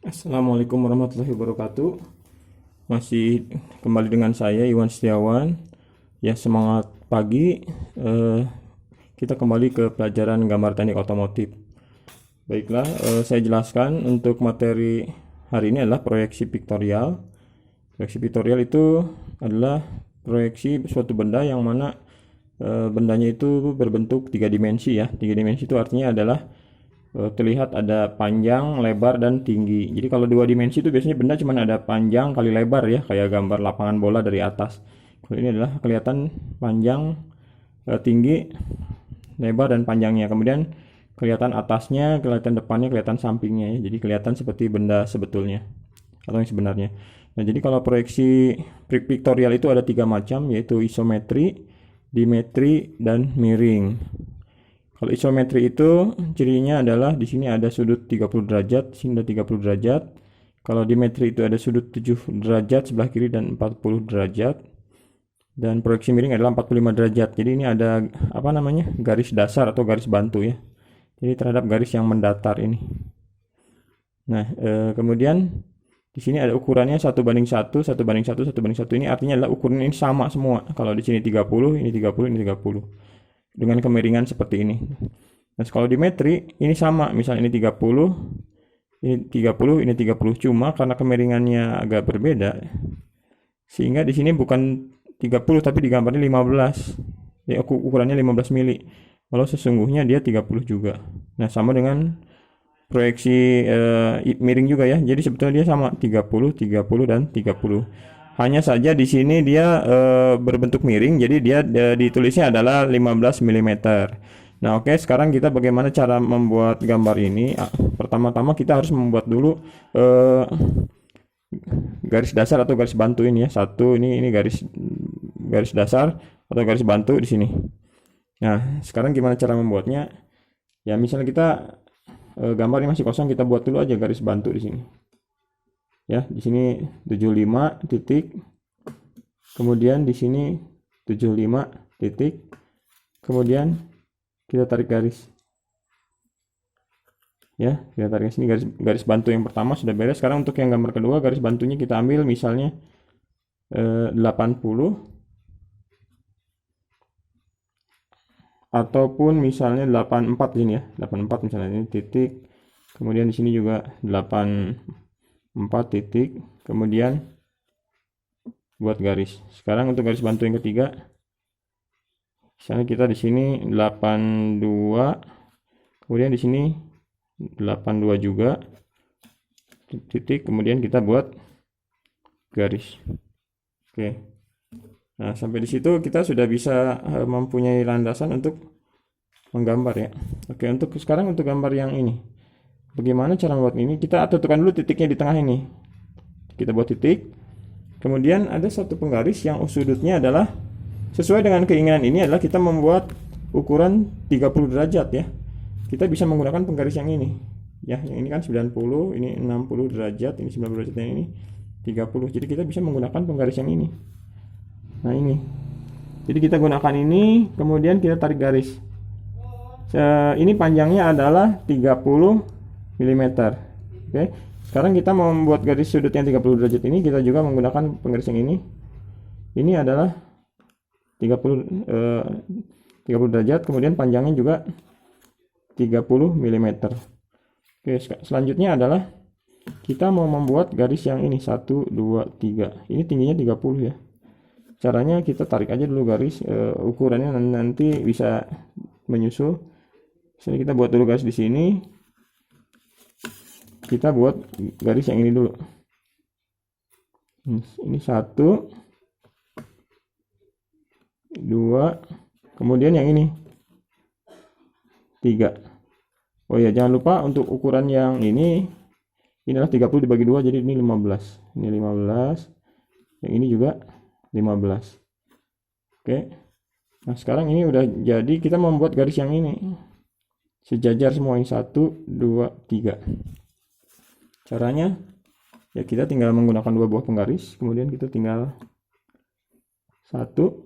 Assalamualaikum warahmatullahi wabarakatuh. Masih kembali dengan saya Iwan Setiawan. Ya, semangat pagi. Eh, kita kembali ke pelajaran gambar teknik otomotif. Baiklah, saya jelaskan untuk materi hari ini adalah proyeksi piktorial. Proyeksi piktorial itu adalah proyeksi suatu benda yang mana bendanya itu berbentuk tiga dimensi ya. Tiga dimensi itu artinya adalah terlihat ada panjang, lebar, dan tinggi. Jadi kalau dua dimensi itu biasanya benda cuma ada panjang kali lebar ya, kayak gambar lapangan bola dari atas. Kalau ini adalah kelihatan panjang, tinggi, lebar, dan panjangnya. Kemudian kelihatan atasnya, kelihatan depannya, kelihatan sampingnya ya. Jadi kelihatan seperti benda sebetulnya atau yang sebenarnya. Nah, jadi kalau proyeksi piktorial itu ada tiga macam, yaitu isometri, dimetri, dan miring. Kalau isometri itu cirinya adalah di sini ada sudut 30 derajat, sini ada 30 derajat. Kalau dimetri itu ada sudut 7 derajat sebelah kiri dan 40 derajat. Dan proyeksi miring adalah 45 derajat. Jadi ini ada apa namanya? Garis dasar atau garis bantu ya. Jadi terhadap garis yang mendatar ini. Nah, kemudian di sini ada ukurannya 1:1, 1:1, 1:1. Ini artinya adalah ukuran ini sama semua. Kalau di sini 30, ini 30, ini 30. Dengan kemiringan seperti ini. Nah, kalau di metri ini sama, misalnya ini 30, ini 30, ini 30, cuma karena kemiringannya agak berbeda sehingga di sini bukan 30 tapi digambarnya 15. Ya, ukurannya 15 mili. Walau sesungguhnya dia 30 juga. Nah, sama dengan proyeksi miring juga ya. Jadi sebetulnya dia sama 30, 30 dan 30. Hanya saja di sini dia berbentuk miring, jadi dia ditulisnya adalah 15 mm. Nah, oke, sekarang kita bagaimana cara membuat gambar ini? Pertama-tama kita harus membuat dulu garis dasar atau garis bantu ini ya. Satu, ini garis garis dasar atau garis bantu di sini. Nah, sekarang gimana cara membuatnya? Ya, misalnya kita gambar ini masih kosong, kita buat dulu aja garis bantu di sini. Ya, di sini 75 titik. Kemudian di sini 75 titik. Kemudian kita tarik garis. Ya, kita tarik sini garis bantu yang pertama sudah beres. Sekarang untuk yang gambar kedua, garis bantunya kita ambil misalnya 80 ataupun misalnya 84 di sini ya. 84 misalnya ini titik. Kemudian di sini juga 84 titik. Kemudian buat garis. Sekarang untuk garis bantu yang ketiga, misalnya kita di sini 82, kemudian di sini 82 juga titik, kemudian kita buat garis. Oke. Nah, sampai di situ kita sudah bisa mempunyai landasan untuk menggambar ya. Oke, untuk sekarang untuk gambar yang ini. Bagaimana cara membuat ini? Kita tentukan dulu titiknya di tengah ini. Kita buat titik. Kemudian ada satu penggaris yang sudutnya adalah sesuai dengan keinginan ini adalah kita membuat ukuran 30 derajat ya. Kita bisa menggunakan penggaris yang ini. Ya, yang ini kan 90, ini 60 derajat, ini 90 derajat, yang ini 30. Jadi kita bisa menggunakan penggaris yang ini. Nah, ini. Jadi kita gunakan ini, kemudian kita tarik garis. Ini panjangnya adalah 30 mm. Oke. Sekarang kita mau membuat garis sudut yang 30 derajat ini, kita juga menggunakan penggaris yang ini. Ini adalah 30 derajat, kemudian panjangnya juga 30 mm. Oke, selanjutnya adalah kita mau membuat garis yang ini 1, 2, 3. Ini tingginya 30 ya. Caranya kita tarik aja dulu garis, ukurannya nanti bisa menyusul. Misalnya kita buat dulu garis di sini. Kita buat garis yang ini dulu. Ini 1, 2, kemudian yang ini 3. Oh ya, jangan lupa untuk ukuran yang ini adalah 30 dibagi 2, jadi ini 15. Ini 15. Yang ini juga 15. Oke. Nah, sekarang ini udah jadi, kita membuat garis yang ini sejajar semua, ini 1, 2, 3. Caranya ya kita tinggal menggunakan dua buah penggaris, kemudian kita tinggal 1,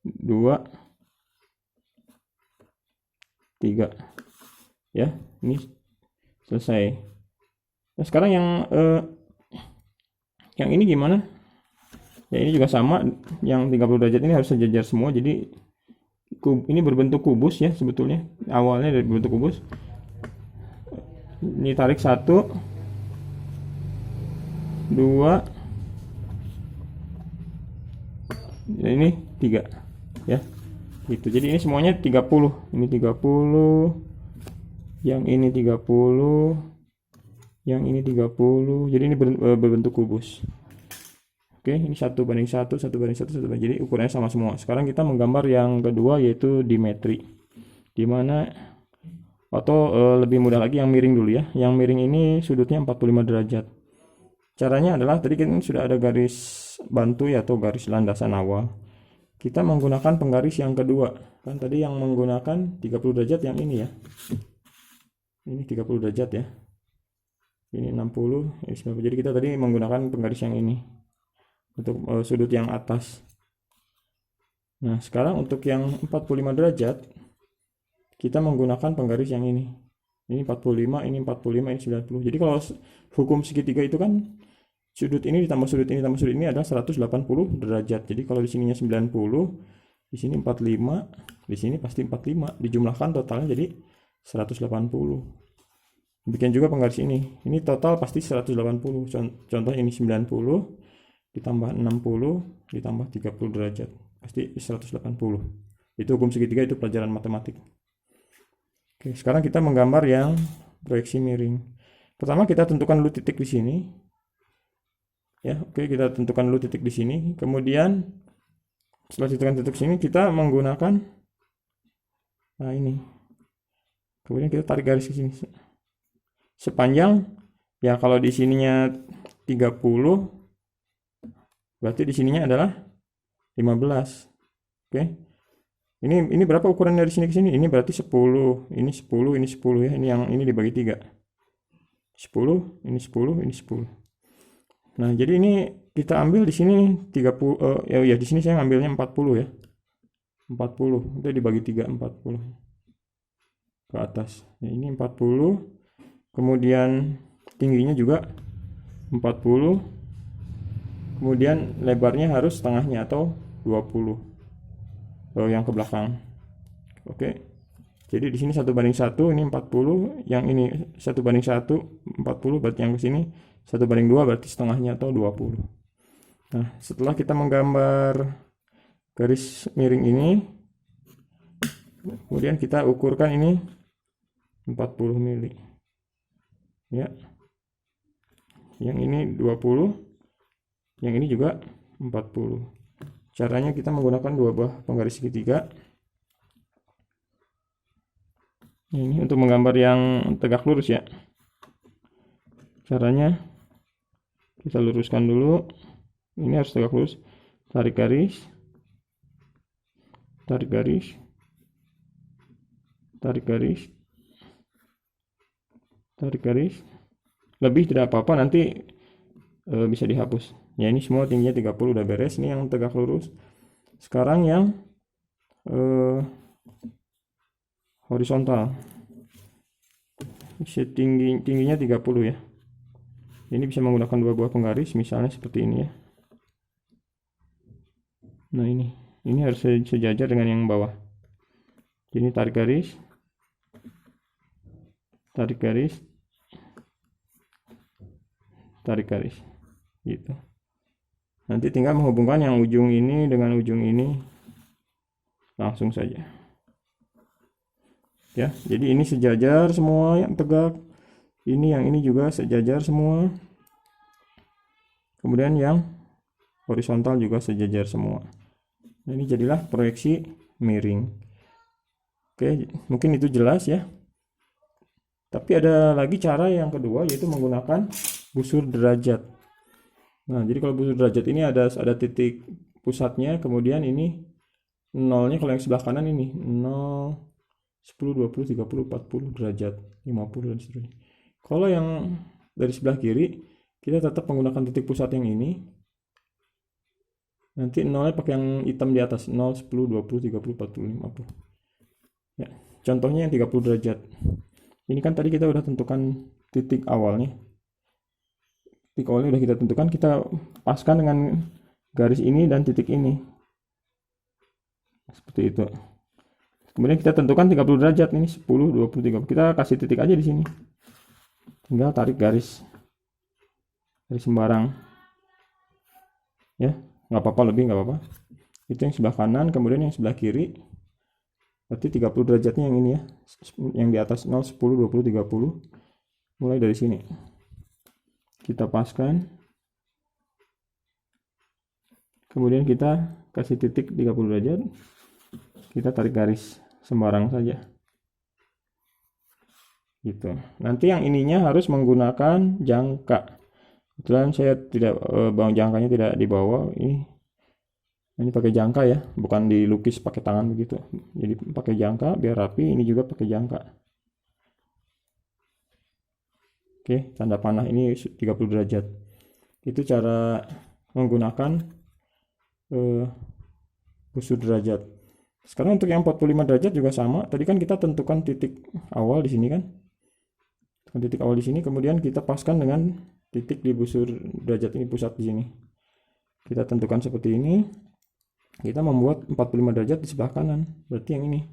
2, 3 ya. Ini Selesai. Nah, sekarang yang ini gimana? Ya ini juga sama, yang 30 derajat ini harus sejajar semua. Jadi ini berbentuk kubus ya sebetulnya. Awalnya dari bentuk kubus. Ini tarik 1, 2, dan ini 3 ya. Gitu. Jadi ini semuanya 30. Ini 30, yang ini 30, yang ini 30. Jadi ini berbentuk kubus. Oke, ini 1:1, 1:1, 1:1. Jadi ukurannya sama semua. Sekarang kita menggambar yang kedua, yaitu dimetri. Dimana atau lebih mudah lagi yang miring dulu ya. Yang miring ini sudutnya 45 derajat. Caranya adalah tadi kan sudah ada garis bantu ya, atau garis landasan awal. Kita menggunakan penggaris yang kedua. Kan tadi yang menggunakan 30 derajat yang ini ya. Ini 30 derajat ya. Ini 60, ini 90. Jadi kita tadi menggunakan penggaris yang ini untuk sudut yang atas. Nah, sekarang untuk yang 45 derajat kita menggunakan penggaris yang ini. Ini 45, ini 45, ini 90. Jadi kalau hukum segitiga itu kan sudut ini ditambah sudut ini tambah sudut ini adalah 180 derajat. Jadi kalau di sininya 90, di sini 45, di sini pasti 45. Dijumlahkan totalnya jadi 180. Demikian juga penggaris ini. Ini total pasti 180. Contoh ini 90 ditambah 60 ditambah 30 derajat. Pasti 180. Itu hukum segitiga, itu pelajaran matematik. Oke, sekarang kita menggambar yang proyeksi miring. Pertama kita tentukan dulu titik di sini. Ya, oke, kita tentukan dulu titik di sini. Kemudian setelah tentukan titik sini kita menggunakan ini. Kemudian kita tarik garis ke sini. Sepanjang ya, kalau di sininya 30 berarti di sininya adalah 15. Oke. Ini berapa ukuran dari sini ke sini? Ini berarti 10, ini 10, ini 10 ya. Ini yang ini dibagi 3. 10, ini 10, ini 10. Nah, jadi ini kita ambil di sini 30 ya di sini saya ngambilnya 40 ya. 40 itu dibagi 3, 40 ke atas. Ya, ini 40. Kemudian tingginya juga 40. Kemudian lebarnya harus setengahnya atau 20. Yang ke belakang. Oke. Jadi di sini 1:1, ini 40, yang ini 1:1, 40, berarti yang ke sini 1:2, berarti setengahnya atau 20. Nah, setelah kita menggambar garis miring ini, kemudian kita ukurkan ini 40 mili. Ya. Yang ini 20, yang ini juga 40. Caranya kita menggunakan dua buah penggaris segitiga. Ini untuk menggambar yang tegak lurus ya. Caranya kita luruskan dulu. Ini harus tegak lurus. Tarik garis. Tarik garis. Tarik garis. Tarik garis. Lebih tidak apa-apa, nanti bisa dihapus. Ya, ini semua tingginya 30 udah beres. Ini yang tegak lurus. Sekarang yang horizontal. Tingginya 30 ya. Ini bisa menggunakan dua buah penggaris, misalnya seperti ini ya. Nah, ini harus sejajar dengan yang bawah. Jadi tarik garis. Tarik garis. Tarik garis. Gitu. Nanti tinggal menghubungkan yang ujung ini dengan ujung ini. Langsung saja. Ya, jadi ini sejajar semua yang tegak. Ini yang ini juga sejajar semua. Kemudian yang horizontal juga sejajar semua. Nah, ini jadilah proyeksi miring. Oke, mungkin itu jelas ya. Tapi ada lagi cara yang kedua, yaitu menggunakan busur derajat. Nah, jadi kalau busur derajat ini ada titik pusatnya, kemudian ini nolnya kalau yang sebelah kanan ini 0, 10, 20, 30, 40 derajat, 50 dan seterusnya. Kalau yang dari sebelah kiri, kita tetap menggunakan titik pusat yang ini. Nanti nolnya pakai yang hitam di atas, 0, 10, 20, 30, 40, 50. Ya, contohnya yang 30 derajat. Ini kan tadi kita udah tentukan titik awalnya. Titik awalnya udah kita tentukan, kita paskan dengan garis ini dan titik ini. Seperti itu. Kemudian kita tentukan 30 derajat ini 10, 20, 30. Kita kasih titik aja di sini. Tinggal tarik garis sembarang. Ya, nggak apa-apa, lebih nggak apa-apa. Itu yang sebelah kanan, kemudian yang sebelah kiri. Berarti 30 derajatnya yang ini ya. Yang di atas 0, 10, 20, 30. Mulai dari sini. Kita paskan. Kemudian kita kasih titik 30 derajat. Kita tarik garis sembarang saja. Gitu. Nanti yang ininya harus menggunakan jangka. Kebetulan saya tidak jangkanya tidak di bawah. Ini pakai jangka ya, bukan dilukis pakai tangan begitu. Jadi pakai jangka biar rapi. Ini juga pakai jangka. Oke, tanda panah ini 30 derajat. Itu cara menggunakan busur derajat. Sekarang untuk yang 45 derajat juga sama. Tadi kan kita tentukan titik awal di sini kan. Titik awal di sini, kemudian kita paskan dengan titik di busur derajat ini, pusat di sini. Kita tentukan seperti ini. Kita membuat 45 derajat di sebelah kanan. Berarti yang ini.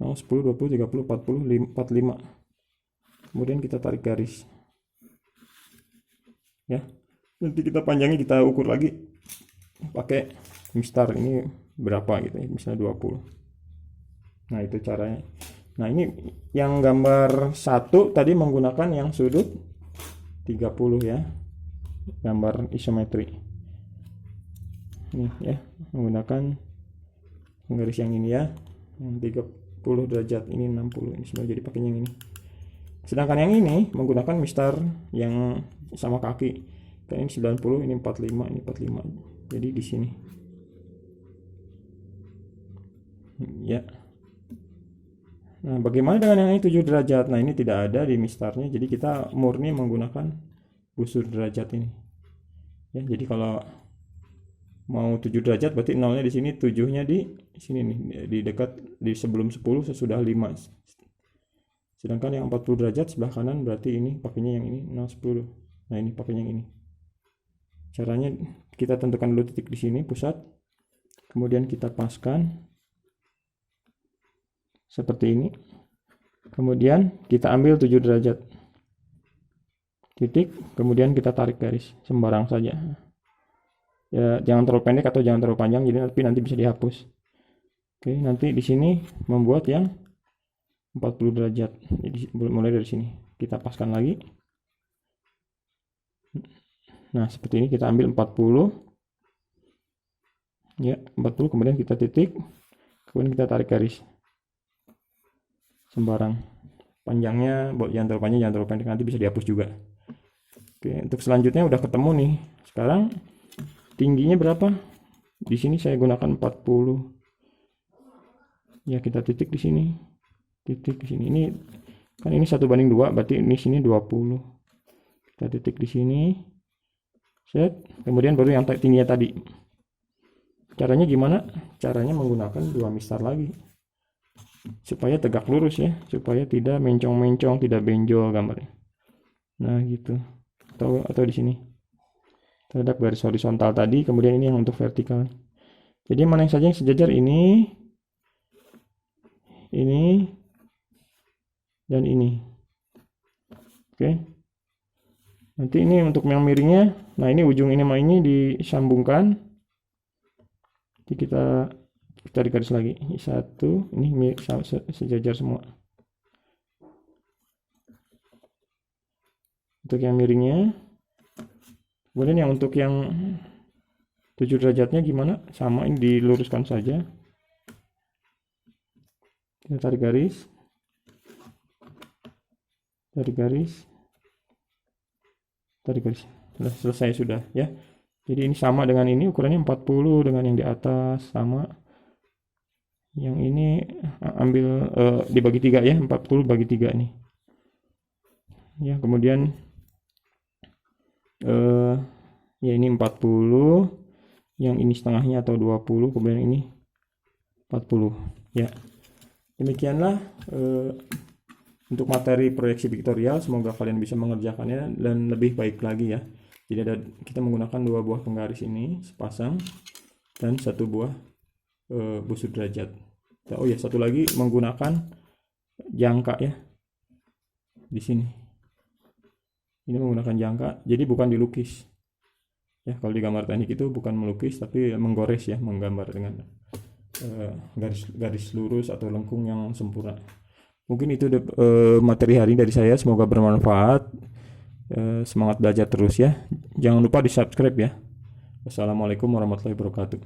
10, 20, 30, 40, 45. Kemudian kita tarik garis. Ya. Nanti kita panjangnya kita ukur lagi pakai mistar ini berapa gitu ya, misalnya 20. Nah, itu caranya. Nah, ini yang gambar 1 tadi menggunakan yang sudut 30 ya. Gambar isometri. Ini ya, menggunakan garis yang ini ya. Yang 30 derajat, ini 60. Ini semua jadi pakainya yang ini. Sedangkan yang ini menggunakan mistar yang sama kaki. Kayak ini 90, ini 45, ini 45. Jadi di sini. Ya. Nah, bagaimana dengan yang ini 7 derajat? Nah, ini tidak ada di mistarnya, jadi kita murni menggunakan busur derajat ini. Ya, jadi kalau mau 7 derajat berarti 0-nya di sini, 7-nya di sini nih, di dekat di sebelum 10 sesudah 5. Sedangkan yang 40 derajat sebelah kanan berarti ini pakainya yang ini 0, 10. Nah, ini pakainya yang ini. Caranya kita tentukan dulu titik di sini pusat. Kemudian kita paskan seperti ini. Kemudian kita ambil 7 derajat. Titik, kemudian kita tarik garis sembarang saja. Ya, jangan terlalu pendek atau jangan terlalu panjang, jadi nanti bisa dihapus. Oke, nanti di sini membuat yang 40 derajat. Jadi mulai dari sini. Kita paskan lagi. Nah, seperti ini kita ambil 40. Ya, 40, kemudian kita titik. Kemudian kita tarik garis sembarang. Panjangnya jangan terlalu panjang, jangan terlalu pendek, nanti bisa dihapus juga. Oke, untuk selanjutnya udah ketemu nih. Sekarang tingginya berapa? Di sini saya gunakan 40. Ya, kita titik di sini. Titik di sini. Ini kan ini 1:2, berarti ini sini 20. Kita titik di sini. Set, kemudian baru yang tingginya tadi. Caranya gimana? Caranya menggunakan 2 mistar lagi. Supaya tegak lurus ya, supaya tidak mencong-mencong, tidak benjol gambarnya. Nah, gitu. Atau di sini. Terhadap garis horizontal tadi, kemudian ini yang untuk vertikal. Jadi mana yang saja yang sejajar ini, dan ini. Oke. Nanti ini untuk yang miringnya, nah ini ujung ini sama ini disambungkan. Jadi kita tarik garis lagi. Ini 1, ini sejajar semua. Untuk yang miringnya. Kemudian yang untuk yang 7 derajatnya gimana? Sama, ini diluruskan saja. Kita tarik garis. Tarik garis. Tarik garis. Sudah selesai sudah ya. Jadi ini sama dengan ini, ukurannya 40 dengan yang di atas sama. Yang ini ambil dibagi 3 ya, 40 bagi 3 nih. Ya, kemudian ya ini 40, yang ini setengahnya atau 20, kemudian ini 40 ya. Demikianlah untuk materi proyeksi piktorial, semoga kalian bisa mengerjakannya dan lebih baik lagi ya. Jadi kita menggunakan 2 buah penggaris ini sepasang dan 1 buah busur derajat. Oh ya, satu lagi menggunakan jangka ya. Di sini. Ini menggunakan jangka, jadi bukan dilukis. Ya, kalau di gambar teknik itu bukan melukis tapi menggores ya, menggambar dengan garis lurus atau lengkung yang sempurna. Mungkin itu materi hari dari saya, semoga bermanfaat. Semangat belajar terus ya. Jangan lupa di subscribe ya. Wassalamualaikum warahmatullahi wabarakatuh.